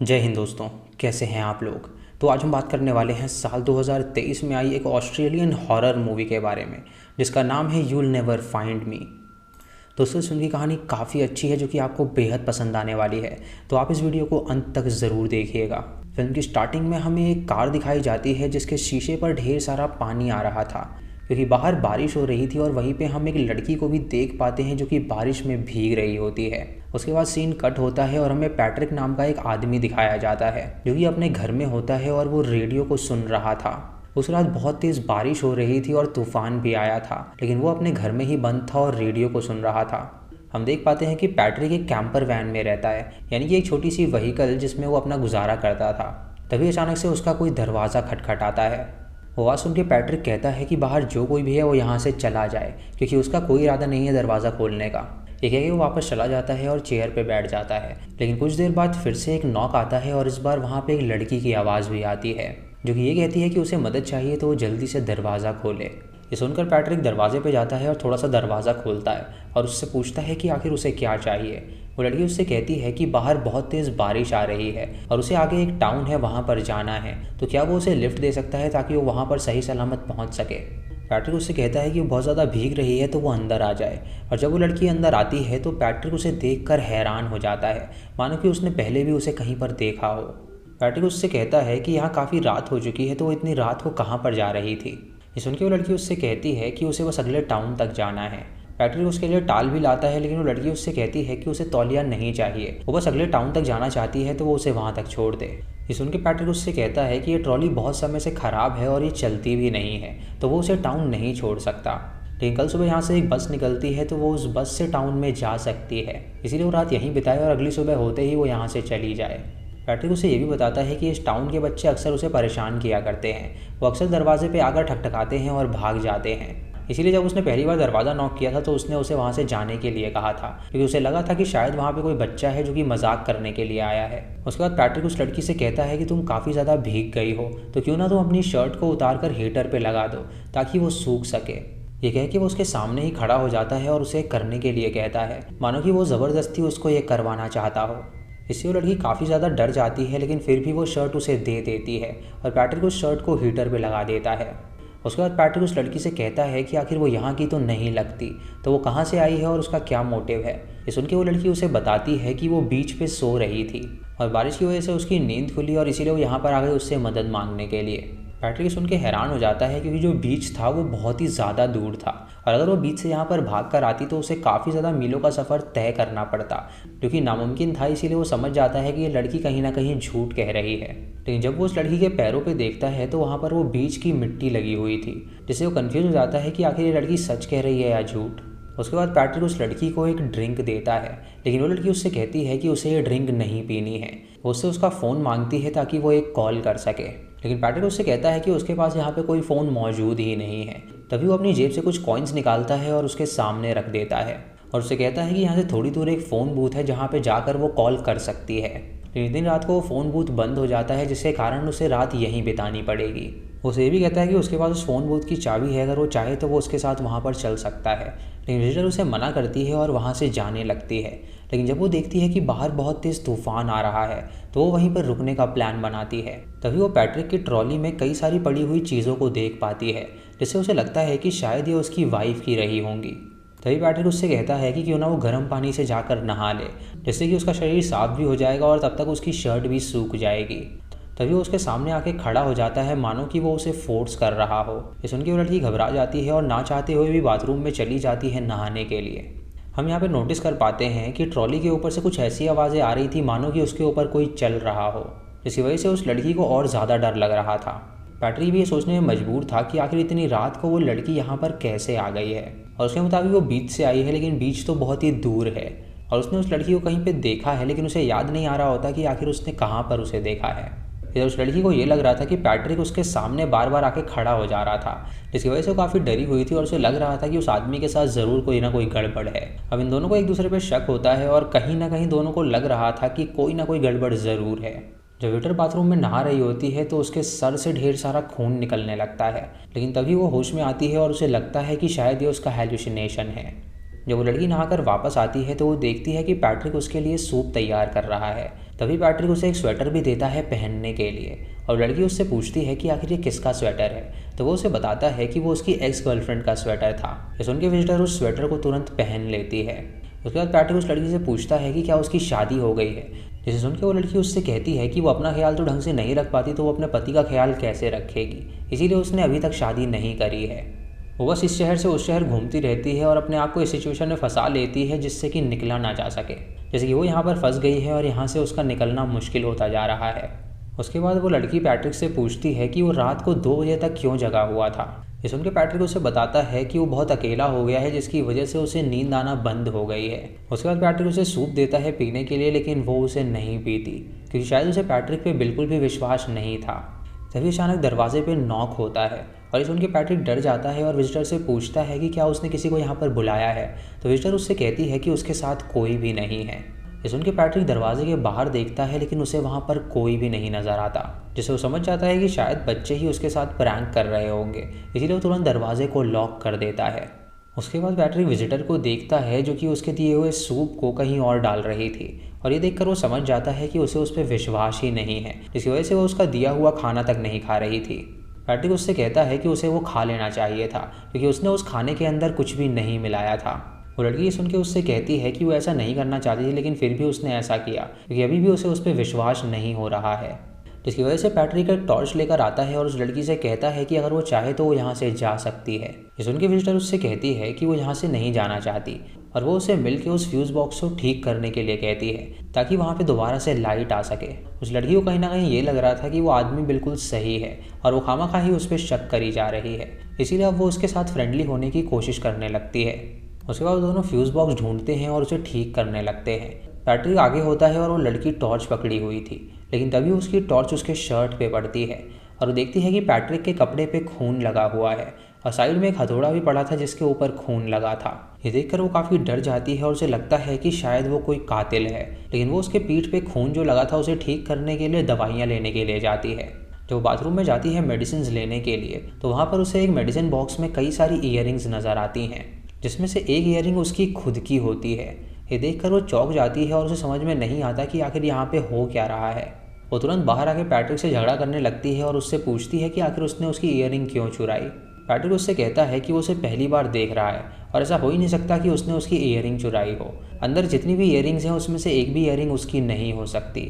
जय हिंद दोस्तों, कैसे हैं आप लोग। तो आज हम बात करने वाले हैं साल 2023 में आई एक ऑस्ट्रेलियन हॉरर मूवी के बारे में जिसका नाम है यूल नेवर फाइंड मी। दोस्तों इस फिल्म की कहानी काफ़ी अच्छी है जो कि आपको बेहद पसंद आने वाली है, तो आप इस वीडियो को अंत तक ज़रूर देखिएगा। फिल्म की स्टार्टिंग में हमें एक कार दिखाई जाती है जिसके शीशे पर ढेर सारा पानी आ रहा था क्योंकि बाहर बारिश हो रही थी और वहीं पे हम एक लड़की को भी देख पाते हैं जो कि बारिश में भीग रही होती है। उसके बाद सीन कट होता है और हमें पैट्रिक नाम का एक आदमी दिखाया जाता है जो कि अपने घर में होता है और वो रेडियो को सुन रहा था। उस रात बहुत तेज़ बारिश हो रही थी और तूफान भी आया था, लेकिन वो अपने घर में ही बंद था और रेडियो को सुन रहा था। हम देख पाते हैं कि पैट्रिक एक कैंपर वैन में रहता है, यानी कि एक छोटी सी व्हीकल जिसमें वो अपना गुजारा करता था। तभी अचानक से उसका कोई दरवाज़ा खटखटाता है। वो आवाज़ सुन के पैट्रिक कहता है कि बाहर जो कोई भी है वो यहाँ से चला जाए क्योंकि उसका कोई इरादा नहीं है दरवाज़ा खोलने का। ये कह के वो वापस चला जाता है और चेयर पे बैठ जाता है, लेकिन कुछ देर बाद फिर से एक नॉक आता है और इस बार वहाँ पे एक लड़की की आवाज़ भी आती है जो कि ये कहती है कि उसे मदद चाहिए तो वो जल्दी से दरवाज़ा खोले। ये सुनकर पैट्रिक दरवाजे पे जाता है और थोड़ा सा दरवाज़ा खोलता है और उससे पूछता है कि आखिर उसे क्या चाहिए। वो लड़की उससे कहती है कि बाहर बहुत तेज़ बारिश आ रही है और उसे आगे एक टाउन है वहाँ पर जाना है, तो क्या वो उसे लिफ्ट दे सकता है ताकि वो वहाँ पर सही सलामत पहुँच सके। पैट्रिक उससे कहता है कि वो बहुत ज़्यादा भीग रही है तो वो अंदर आ जाए, और जब वो लड़की अंदर आती है तो पैट्रिक उसे देखकर हैरान हो जाता है, मानो कि उसने पहले भी उसे कहीं पर देखा हो। पैट्रिक उससे कहता है कि यहाँ काफ़ी रात हो चुकी है तो वो इतनी रात को कहाँ पर जा रही थी। ये सुन के वो लड़की उससे कहती है कि उसे बस अगले टाउन तक जाना है। पैट्रिक उसके लिए टाल भी लाता है, लेकिन वो लड़की उससे कहती है कि उसे तौलिया नहीं चाहिए, वो बस अगले टाउन तक जाना चाहती है तो वो उसे वहाँ तक छोड़ दे। ये सुन के पैट्रिक उससे कहता है कि ये ट्रॉली बहुत समय से ख़राब है और ये चलती भी नहीं है, तो वो उसे टाउन नहीं छोड़ सकता। लेकिन कल सुबह यहाँ से एक बस निकलती है तो वो उस बस से टाउन में जा सकती है, इसीलिए वो रात यहीं बिताए और अगली सुबह होते ही वो यहाँ से चली जाए। पैट्रिक उसे ये भी बताता है कि इस टाउन के बच्चे अक्सर उसे परेशान किया करते हैं, वो अक्सर दरवाजे पे आकर ठकठकाते हैं और भाग जाते हैं। इसीलिए जब उसने पहली बार दरवाज़ा नॉक किया था तो उसने उसे वहाँ से जाने के लिए कहा था क्योंकि उसे लगा था कि शायद वहाँ पे कोई बच्चा है जो कि मजाक करने के लिए आया है। उसके बाद पैट्रिक उस लड़की से कहता है कि तुम काफ़ी ज़्यादा भीग गई हो तो क्यों ना तुम अपनी शर्ट को उतार कर हीटर पर लगा दो ताकि वो सूख सके। ये कह के वो उसके सामने ही खड़ा हो जाता है और उसे करने के लिए कहता है, मानो कि वो ज़बरदस्ती उसको ये करवाना चाहता हो। इससे वो लड़की काफ़ी ज़्यादा डर जाती है, लेकिन फिर भी वो शर्ट उसे दे देती है और पैट्रिक उस शर्ट को हीटर पे लगा देता है। उसके बाद पैट्रिक उस लड़की से कहता है कि आखिर वो यहाँ की तो नहीं लगती, तो वो कहाँ से आई है और उसका क्या मोटिव है। ये सुन के वो लड़की उसे बताती है कि वो बीच पे सो रही थी और बारिश की वजह से उसकी नींद खुली और इसीलिए वो यहाँ पर आ गई उससे मदद मांगने के लिए। पैट्रिक सुन के हैरान हो जाता है क्योंकि जो बीच था वो बहुत ही ज़्यादा दूर था और अगर वो बीच से यहाँ पर भाग कर आती तो उसे काफ़ी ज़्यादा मीलों का सफ़र तय करना पड़ता, जो कि नामुमकिन था। इसीलिए वो समझ जाता है कि ये लड़की कहीं ना कहीं झूठ कह रही है। लेकिन जब वो उस लड़की के पैरों पे देखता है तो वहाँ पर वो बीच की मिट्टी लगी हुई थी, जिससे वो कन्फ्यूज़ हो जाता है कि आखिर ये लड़की सच कह रही है या झूठ। उसके बाद पैट्रिक उस लड़की को एक ड्रिंक देता है, लेकिन वो लड़की उससे कहती है कि उसे ये ड्रिंक नहीं पीनी है। वो उससे उसका फ़ोन मांगती है ताकि वो एक कॉल कर सके, लेकिन पैट्रिक उससे कहता है कि उसके पास यहाँ पे कोई फ़ोन मौजूद ही नहीं है। तभी वो अपनी जेब से कुछ कॉइन्स निकालता है और उसके सामने रख देता है और उससे कहता है कि यहाँ से थोड़ी दूर एक फ़ोन बूथ है जहाँ पे जाकर वो कॉल कर सकती है। लेकिन दिन रात को वो फ़ोन बूथ बंद हो जाता है, जिसके कारण उसे रात यहीं बितानी पड़ेगी। वो ये भी कहता है कि उसके पास उस फ़ोन बूथ की चाबी है, अगर वो चाहे तो वो उसके साथ वहाँ पर चल सकता है। लेकिन विजिटर उसे मना करती है और वहाँ से जाने लगती है। लेकिन जब वो देखती है कि बाहर बहुत तेज़ तूफान आ रहा है तो वो वहीं पर रुकने का प्लान बनाती है। तभी वो पैट्रिक की ट्रॉली में कई सारी पड़ी हुई चीज़ों को देख पाती है, जिससे उसे लगता है कि शायद ये उसकी वाइफ की रही होंगी। तभी पैट्रिक उससे कहता है कि क्यों ना वो गर्म पानी से जाकर नहा ले, जिससे कि उसका शरीर साफ भी हो जाएगा और तब तक उसकी शर्ट भी सूख जाएगी। तभी वो उसके सामने आके खड़ा हो जाता है, मानो कि वो उसे फोर्स कर रहा हो। ये सुन के वो लड़की घबरा जाती है और ना चाहते हुए भी बाथरूम में चली जाती है नहाने के लिए। हम यहाँ पे नोटिस कर पाते हैं कि ट्रॉली के ऊपर से कुछ ऐसी आवाज़ें आ रही थी मानो कि उसके ऊपर कोई चल रहा हो, जिसकी वजह से उस लड़की को और ज़्यादा डर लग रहा था। पैट्रिक भी ये सोचने में मजबूर था कि आखिर इतनी रात को वो लड़की यहाँ पर कैसे आ गई है, और उसके मुताबिक वो बीच से आई है, लेकिन बीच तो बहुत ही दूर है और उसने उस लड़की को कहीं पे देखा है, लेकिन उसे याद नहीं आ रहा होता कि आखिर उसने कहाँ पर उसे देखा है। इधर उस लड़की को ये लग रहा था कि पैट्रिक उसके सामने बार बार आके खड़ा हो जा रहा था, जिसकी वजह से वो काफ़ी डरी हुई थी और उसे लग रहा था कि उस आदमी के साथ ज़रूर कोई ना कोई गड़बड़ है। अब इन दोनों को एक दूसरे पे शक होता है और कहीं ना कहीं दोनों को लग रहा था कि कोई ना कोई गड़बड़ ज़रूर है। जब वेटर बाथरूम में नहा रही होती है तो उसके सर से ढेर सारा खून निकलने लगता है, लेकिन तभी वो होश में आती है और उसे लगता है कि शायद ये उसका हेलुसिनेशन है। जब वो लड़की नहाकर वापस आती है तो वो देखती है कि पैट्रिक उसके लिए सूप तैयार कर रहा है। तभी पैट्रिक उसे एक स्वेटर भी देता है पहनने के लिए और लड़की उससे पूछती है कि आखिर ये किसका स्वेटर है। तो वो उसे बताता है कि वो उसकी एक्स गर्लफ्रेंड का स्वेटर था। ये सुन के विजिटर उस स्वेटर को तुरंत पहन लेती है। उसके बाद पैट्रिक उस लड़की से पूछता है कि क्या उसकी शादी हो गई है, जिसे सुन के वो लड़की उससे कहती है कि वो अपना ख्याल तो ढंग से नहीं रख पाती तो वो अपने पति का ख्याल कैसे रखेगी, इसीलिए उसने अभी तक शादी नहीं करी है। वो बस इस शहर से उस शहर घूमती रहती है और अपने आप को इस सिचुएशन में फंसा लेती है जिससे कि निकला ना जा सके। जैसे कि वो यहाँ पर फंस गई है और यहाँ से उसका निकलना मुश्किल होता जा रहा है। उसके बाद वो लड़की पैट्रिक से पूछती है कि वो रात को 2 बजे तक क्यों जगा हुआ था। ये सुन के पैट्रिक उसे बताता है कि वो बहुत अकेला हो गया है जिसकी वजह से उसे नींद आना बंद हो गई है। उसके बाद पैट्रिक उसे सूप देता है पीने के लिए, लेकिन वो उसे नहीं पीती क्योंकि शायद उसे पैट्रिक पे बिल्कुल भी विश्वास नहीं था। तभी अचानक दरवाजे पे नॉक होता है और ये सुन के पैट्रिक डर जाता है और विजिटर से पूछता है कि क्या उसने किसी को यहाँ पर बुलाया है। तो विजिटर उससे कहती है कि उसके साथ कोई भी नहीं है। ये सुन के पैट्रिक दरवाजे के बाहर देखता है लेकिन उसे वहाँ पर कोई भी नहीं नज़र आता, जिससे वो समझ जाता है कि शायद बच्चे ही उसके साथ प्रैंक कर रहे होंगे, इसीलिए वो तुरंत दरवाजे को लॉक कर देता है। उसके बाद पैट्रिक विजिटर को देखता है जो कि उसके दिए हुए सूप को कहीं और डाल रही थी और ये देखकर वो समझ जाता है कि उसे उस पर विश्वास ही नहीं है, जिसकी वजह से वो उसका दिया हुआ खाना तक नहीं खा रही थी। पैट्रिक उससे कहता है कि उसे वो खा लेना चाहिए था क्योंकि उसने उस खाने के अंदर कुछ भी नहीं मिलाया था। वो लड़की ये सुन के उससे कहती है कि वो ऐसा नहीं करना चाहती थी लेकिन फिर भी उसने ऐसा किया क्योंकि अभी भी उसे उस पर विश्वास नहीं हो रहा है। जिसकी वजह से पैट्रिक एक टॉर्च लेकर आता है और उस लड़की से कहता है कि अगर वो चाहे तो वो यहाँ से जा सकती है। ये सुन के विजिटर उससे कहती है कि वो यहाँ से नहीं जाना चाहती और वो उसे मिल के उस फ्यूज़ बॉक्स को ठीक करने के लिए कहती है ताकि वहाँ पे दोबारा से लाइट आ सके। उस लड़की को कहीं ना कहीं ये लग रहा था कि वो आदमी बिल्कुल सही है और वो खामखा ही उस पर शक करी जा रही है, इसीलिए अब वो उसके साथ फ्रेंडली होने की कोशिश करने लगती है। उसके बाद वो दोनों फ्यूज़ बॉक्स ढूंढते हैं और उसे ठीक करने लगते हैं। पैट्रिक आगे होता है और वो लड़की टॉर्च पकड़ी हुई थी, लेकिन तभी उसकी टॉर्च उसके शर्ट पे पड़ती है और वो देखती है कि पैट्रिक के कपड़े पे खून लगा हुआ है और साइड में एक हथौड़ा भी पड़ा था जिसके ऊपर खून लगा था। ये देखकर वो काफ़ी डर जाती है और उसे लगता है कि शायद वो कोई कातिल है, लेकिन वो उसके पीठ पे खून जो लगा था उसे ठीक करने के लिए दवाइयाँ लेने के लिए जाती है। जब वो बाथरूम में जाती है मेडिसिन लेने के लिए तो वहाँ पर उसे एक मेडिसिन बॉक्स में कई सारी ईयरिंग्स नज़र आती हैं, जिसमें से एक ईयरिंग उसकी खुद की होती है। ये देखकर वो चौंक जाती है और उसे समझ में नहीं आता कि आखिर यहाँ पे हो क्या रहा है। वो तुरंत बाहर आके पैट्रिक से झगड़ा करने लगती है और उससे पूछती है कि आखिर उसने उसकी ईयरिंग क्यों चुराई। पैट्रिक उससे कहता है कि वो उसे पहली बार देख रहा है और ऐसा हो ही नहीं सकता कि उसने उसकी ईयरिंग चुराई हो। अंदर जितनी भी ईयरिंग्स हैं उसमें से एक भी ईयरिंग उसकी नहीं हो सकती।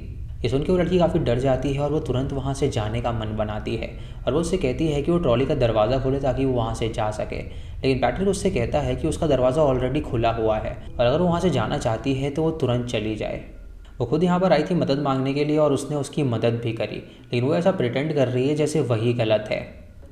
ये सुन के वो लड़की काफ़ी डर जाती है और वो तुरंत वहाँ से जाने का मन बनाती है और वो उससे कहती है कि वो ट्रॉली का दरवाज़ा खोले ताकि वो वहाँ से जा सके, लेकिन पैट्रिक उससे कहता है कि उसका दरवाज़ा ऑलरेडी खुला हुआ है और अगर वो वहाँ से जाना चाहती है तो वो तुरंत चली जाए। वो खुद यहाँ पर आई थी मदद मांगने के लिए और उसने उसकी मदद भी करी, लेकिन वो ऐसा प्रिटेंड कर रही है जैसे वही गलत है।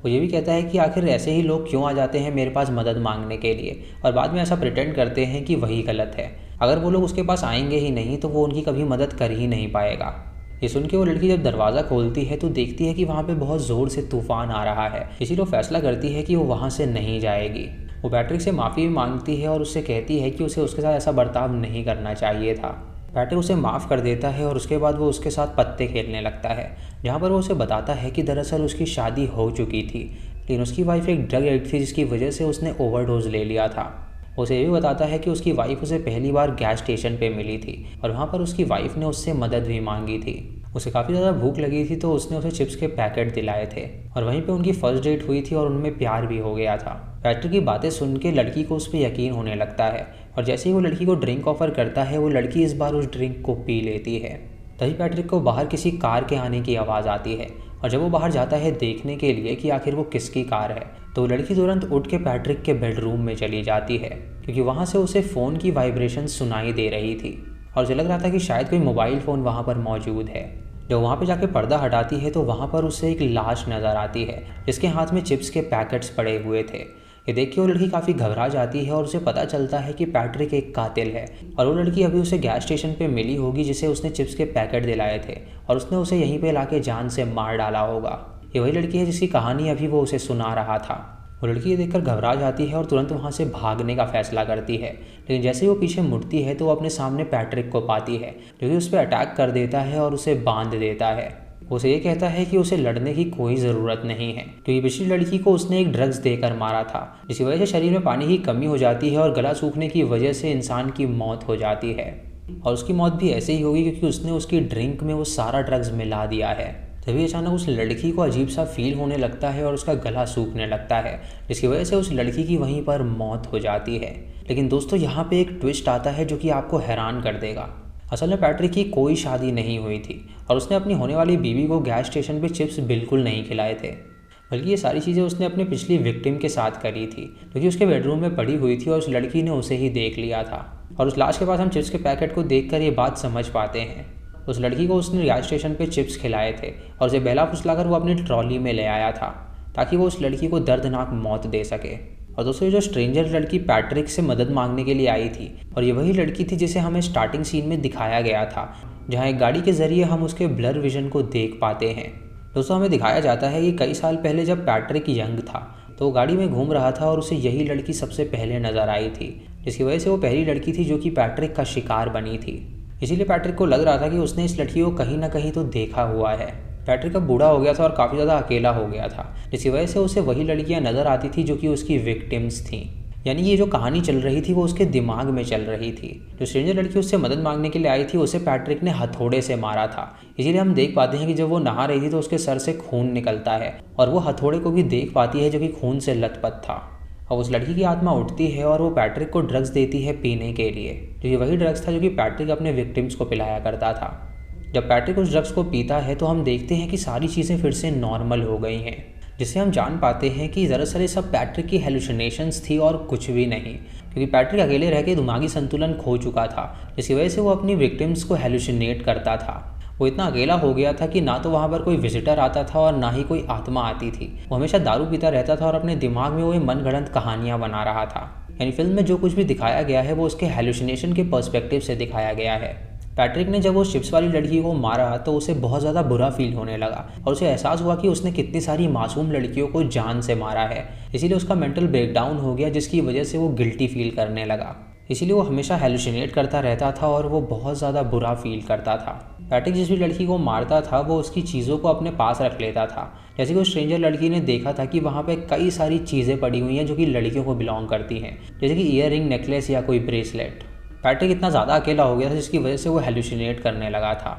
वो ये भी कहता है कि आखिर ऐसे ही लोग क्यों आ जाते हैं मेरे पास मदद मांगने के लिए और बाद में ऐसा प्रिटेंड करते हैं कि वही गलत है। अगर वो लोग उसके पास आएंगे ही नहीं तो वो उनकी कभी मदद कर ही नहीं पाएगा। ये सुन के वो लड़की जब दरवाज़ा खोलती है तो देखती है कि वहाँ पे बहुत ज़ोर से तूफान आ रहा है, इसीलिए वो फैसला करती है कि वो वहाँ से नहीं जाएगी। वो पैट्रिक से माफ़ी भी मांगती है और उससे कहती है कि उसे उसके साथ ऐसा बर्ताव नहीं करना चाहिए था। पैट्रिक उसे माफ़ कर देता है और उसके बाद वो उसके साथ पत्ते खेलने लगता है, जहाँ पर वो उसे बताता है कि दरअसल उसकी शादी हो चुकी थी, लेकिन उसकी वाइफ एक ड्रग एडिक्ट थी जिसकी वजह से उसने ओवरडोज ले लिया था। उसे ये भी बताता है कि उसकी वाइफ उसे पहली बार गैस स्टेशन पे मिली थी और वहाँ पर उसकी वाइफ ने उससे मदद भी मांगी थी। उसे काफ़ी ज़्यादा भूख लगी थी तो उसने उसे चिप्स के पैकेट दिलाए थे और वहीं पे उनकी फर्स्ट डेट हुई थी और उनमें प्यार भी हो गया था। पैट्रिक की बातें सुन के लड़की को उस पर यकीन होने लगता है और जैसे ही वो लड़की को ड्रिंक ऑफर करता है वो लड़की इस बार उस ड्रिंक को पी लेती है। तभी पैट्रिक को बाहर किसी कार के आने की आवाज़ आती है और जब वो बाहर जाता है देखने के लिए कि आखिर वो किसकी कार है तो लड़की तुरंत उठ के पैट्रिक के बेडरूम में चली जाती है क्योंकि वहाँ से उसे फ़ोन की वाइब्रेशन सुनाई दे रही थी और उसे लग रहा था कि शायद कोई मोबाइल फ़ोन वहाँ पर मौजूद है। जब वहाँ पे जाके पर्दा हटाती है तो वहाँ पर उसे एक लाश नज़र आती है जिसके हाथ में चिप्स के पैकेट्स पड़े हुए थे। ये देख के वो लड़की काफ़ी घबरा जाती है और उसे पता चलता है कि पैट्रिक एक कातिल है और वो लड़की अभी उसे गैस स्टेशन पे मिली होगी जिसे उसने चिप्स के पैकेट दिलाए थे और उसने उसे यहीं पे लाके जान से मार डाला होगा। ये वही लड़की है जिसकी कहानी अभी वो उसे सुना रहा था। वो लड़की ये देखकर घबरा जाती है और तुरंत वहाँ से भागने का फैसला करती है, लेकिन जैसे ही वो पीछे मुड़ती है तो वो अपने सामने पैट्रिक को पाती है जो कि उस पर अटैक कर देता है और उसे बांध देता है। उसे ये कहता है कि उसे लड़ने की कोई ज़रूरत नहीं है, क्योंकि पिछली लड़की को उसने एक ड्रग्स देकर मारा था, जिसकी वजह से शरीर में पानी की कमी हो जाती है और गला सूखने की वजह से इंसान की मौत हो जाती है। और उसकी मौत भी ऐसे ही होगी क्योंकि उसने उसकी ड्रिंक में वो सारा ड्रग्स मिला दिया है। तभी अचानक उस लड़की को अजीब सा फील होने लगता है और उसका गला सूखने लगता है, जिसकी वजह से उस लड़की की वहीं पर मौत हो जाती है। लेकिन दोस्तों यहाँ पे एक ट्विस्ट आता है जो कि आपको हैरान कर देगा। असल में पैट्रिक की कोई शादी नहीं हुई थी और उसने अपनी होने वाली बीवी को गैस स्टेशन पे चिप्स बिल्कुल नहीं खिलाए थे, बल्कि ये सारी चीज़ें उसने अपने पिछली विक्टिम के साथ करी थी, जो कि उसके बेडरूम में पड़ी हुई थी और उस लड़की ने उसे ही देख लिया था। और उस लाश के पास हम चिप्स के पैकेट को देखकर ये बात समझ पाते हैं। उस लड़की को उसने गैस स्टेशन पे चिप्स खिलाए थे और उसे बहला फुसलाकर वो अपनी ट्रॉली में ले आया था ताकि वो उस लड़की को दर्दनाक मौत दे सके। और दोस्तों ये जो स्ट्रेंजर लड़की पैट्रिक से मदद मांगने के लिए आई थी, और ये वही लड़की थी जिसे हमें स्टार्टिंग सीन में दिखाया गया था, जहाँ एक गाड़ी के ज़रिए हम उसके ब्लर विजन को देख पाते हैं। दोस्तों हमें दिखाया जाता है कि कई साल पहले जब पैट्रिक यंग था तो वो गाड़ी में घूम रहा था और उसे यही लड़की सबसे पहले नज़र आई थी, जिसकी वजह से वो पहली लड़की थी जो कि पैट्रिक का शिकार बनी थी। इसीलिए पैट्रिक को लग रहा था कि उसने इस लड़की को कहीं ना कहीं तो देखा हुआ है। पैट्रिक अब बूढ़ा हो गया था और काफ़ी ज़्यादा अकेला हो गया था, जिसकी वजह से उसे वही लड़कियां नज़र आती थी जो कि उसकी विक्टिम्स थीं। यानी ये जो कहानी चल रही थी वो उसके दिमाग में चल रही थी। जो स्ट्रेंजर लड़की उससे मदद मांगने के लिए आई थी उसे पैट्रिक ने हथौड़े से मारा था। इसीलिए हम देख पाते हैं कि जब वो नहा रही थी तो उसके सर से खून निकलता है और वो हथौड़े को भी देख पाती है जो कि खून से लथपथ था। और उस लड़की की आत्मा उठती है और वो पैट्रिक को ड्रग्स देती है पीने के लिए, जो ये वही ड्रग्स था जो कि पैट्रिक अपने विक्टिम्स को पिलाया करता था। जब पैट्रिक उस ड्रग्स को पीता है तो हम देखते हैं कि सारी चीज़ें फिर से नॉर्मल हो गई हैं, जिससे हम जान पाते हैं कि दरअसल ये सब पैट्रिक की हेलुसिनेशंस थी और कुछ भी नहीं, क्योंकि पैट्रिक अकेले रह के दिमागी संतुलन खो चुका था, जिसकी वजह से वो अपनी विक्टिम्स को हेलुसिनेट करता था। वो इतना अकेला हो गया था कि ना तो वहाँ पर कोई विजिटर आता था और ना ही कोई आत्मा आती थी। वो हमेशा दारू पीता रहता था और अपने दिमाग में वो मनगढ़ंत कहानियाँ बना रहा था। यानी फिल्म में जो कुछ भी दिखाया गया है वो उसके हेलुसिनेशन के पर्सपेक्टिव से दिखाया गया है। पैट्रिक ने जब वो चिप्स वाली लड़की को मारा तो उसे बहुत ज़्यादा बुरा फील होने लगा और उसे एहसास हुआ कि उसने कितनी सारी मासूम लड़कियों को जान से मारा है। इसीलिए उसका मेंटल ब्रेकडाउन हो गया, जिसकी वजह से वो गिल्टी फील करने लगा। इसीलिए वो हमेशा हेलुसिनेट करता रहता था और वो बहुत ज़्यादा बुरा फील करता था। पैट्रिक जिस भी लड़की को मारता था वो उसकी चीज़ों को अपने पास रख लेता था। जैसे कि उस स्ट्रेंजर लड़की ने देखा था कि वहाँ पे कई सारी चीज़ें पड़ी हुई हैं जो कि लड़कियों को बिलोंग करती हैं, जैसे कि ईयर रिंग, नेकलेस या कोई ब्रेसलेट। पैट्रिक इतना ज़्यादा अकेला हो गया था जिसकी वजह से वो हेलुसिनेट करने लगा था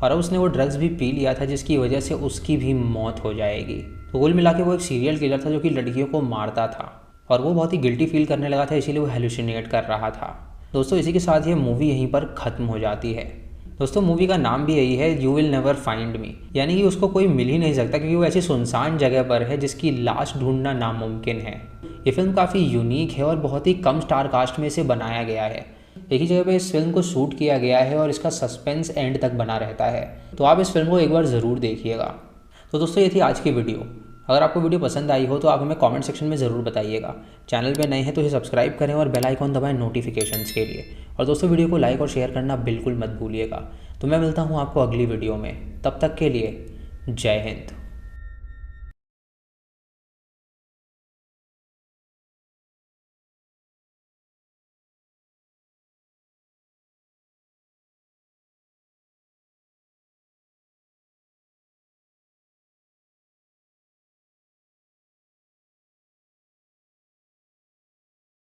और अब उसने वो ड्रग्स भी पी लिया था जिसकी वजह से उसकी भी मौत हो जाएगी। तो कुल मिला के वो एक सीरियल किलर था जो कि लड़कियों को मारता था और वो बहुत ही गिल्टी फील करने लगा था, इसीलिए वो हेलुसिनेट कर रहा था। दोस्तों इसी के साथ ये मूवी यहीं पर ख़त्म हो जाती है। दोस्तों मूवी का नाम भी यही है, you will never find me, यानी कि उसको कोई मिल ही नहीं सकता क्योंकि वो ऐसी सुनसान जगह पर है जिसकी लाश ढूंढना नामुमकिन है। ये फिल्म काफ़ी यूनिक है और बहुत ही कम स्टार कास्ट में इसे बनाया गया है। एक ही जगह पे इस फिल्म को शूट किया गया है और इसका सस्पेंस एंड तक बना रहता है, तो आप इस फिल्म को एक बार ज़रूर देखिएगा। तो दोस्तों ये थी आज की वीडियो। अगर आपको वीडियो पसंद आई हो तो आप हमें कमेंट सेक्शन में ज़रूर बताइएगा। चैनल पे नए हैं तो इसे सब्सक्राइब करें और बेल आइकॉन दबाएं नोटिफिकेशंस के लिए। और दोस्तों वीडियो को लाइक और शेयर करना बिल्कुल मत भूलिएगा। तो मैं मिलता हूँ आपको अगली वीडियो में, तब तक के लिए जय हिंद।